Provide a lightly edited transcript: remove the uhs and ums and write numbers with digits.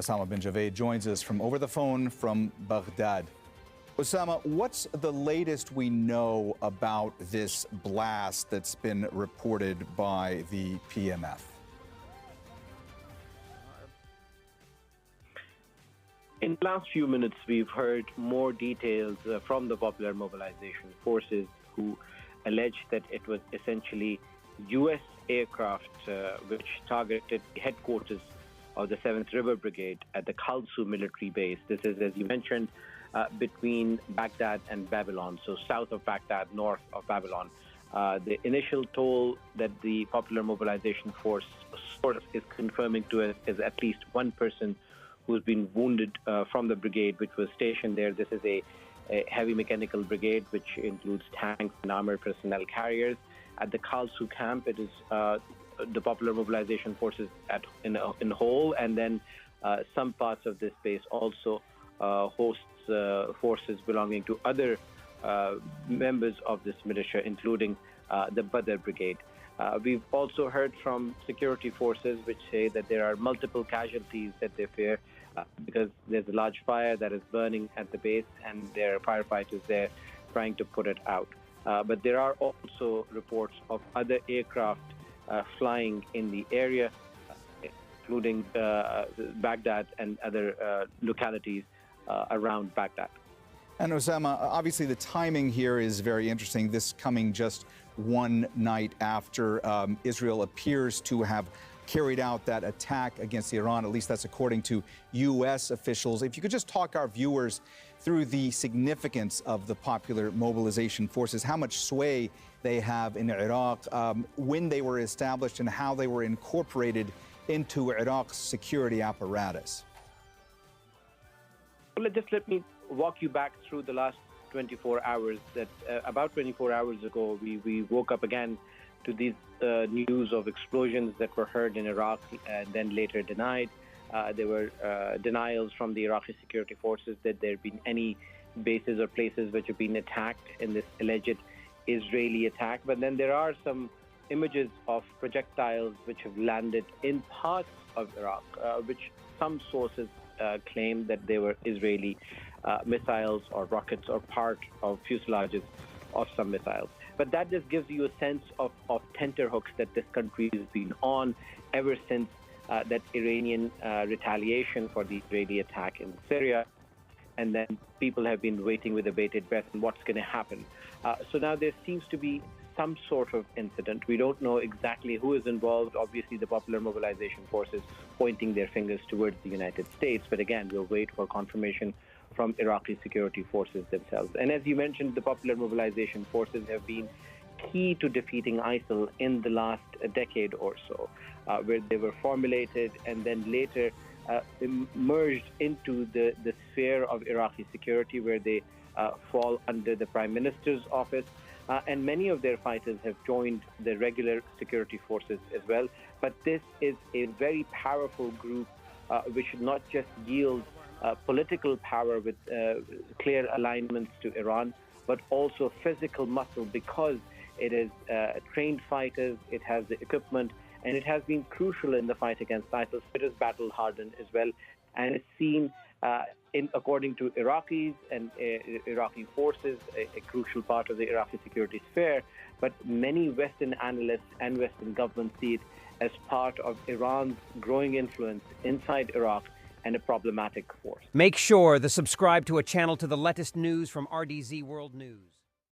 Osama bin Javed joins us from over the phone from Baghdad. Osama, what's the latest we know about this blast that's been reported by the PMF? In the last few minutes, we've heard more details from the Popular Mobilization Forces, who alleged that it was essentially U.S. aircraft which targeted the headquarters of the 7th River Brigade at the Kalso military base. This is, as you mentioned, between Baghdad and Babylon, so south of Baghdad, north of Babylon. The initial toll that the Popular Mobilization Force source is confirming to us is at least one person who's been wounded from the brigade, which was stationed there. This is a heavy mechanical brigade, which includes tanks and armored personnel carriers. At the Kalso camp, it is the Popular Mobilization Forces in whole, and then some parts of this base also hosts forces belonging to other members of this militia, including the Badr Brigade. We've also heard from security forces which say that there are multiple casualties that they fear because there's a large fire that is burning at the base, and there are firefighters there trying to put it out. But there are also reports of other aircraft flying in the area, including Baghdad and other localities around Baghdad. And Osama, obviously the timing here is very interesting. This coming just one night after Israel appears to have carried out that attack against Iran. At least that's according to U.S. officials. If you could just talk our viewers through the significance of the Popular Mobilization Forces, how much sway they have in Iraq, when they were established, and how they were incorporated into Iraq's security apparatus. Well, just let me walk you back through the last 24 hours. That about 24 hours ago, we woke up again to these news of explosions that were heard in Iraq and then later denied. There were denials from the Iraqi security forces that there have been any bases or places which have been attacked in this alleged Israeli attack. But then there are some images of projectiles which have landed in parts of Iraq, which some sources claim that they were Israeli missiles or rockets or part of fuselages of some missiles. But that just gives you a sense of tenterhooks that this country has been on ever since that Iranian retaliation for the Israeli attack in Syria. And then people have been waiting with a bated breath on what's going to happen. So now there seems to be some sort of incident. We don't know exactly who is involved. Obviously, the Popular Mobilization Forces pointing their fingers towards the United States. But again, we'll wait for confirmation from Iraqi security forces themselves. And as you mentioned, the Popular Mobilization Forces have been key to defeating ISIL in the last decade or so, where they were formulated and then later merged into the sphere of Iraqi security, where they fall under the Prime Minister's office. And many of their fighters have joined the regular security forces as well. But this is a very powerful group which should not just yield political power with clear alignments to Iran, but also physical muscle, because it is trained fighters, it has the equipment, and it has been crucial in the fight against ISIL. It is battle-hardened as well, and it's seen, according to Iraqis and Iraqi forces, a crucial part of the Iraqi security sphere. But many Western analysts and Western governments see it as part of Iran's growing influence inside Iraq and a problematic force. Make sure to subscribe to a channel to the latest news from RDZ World News.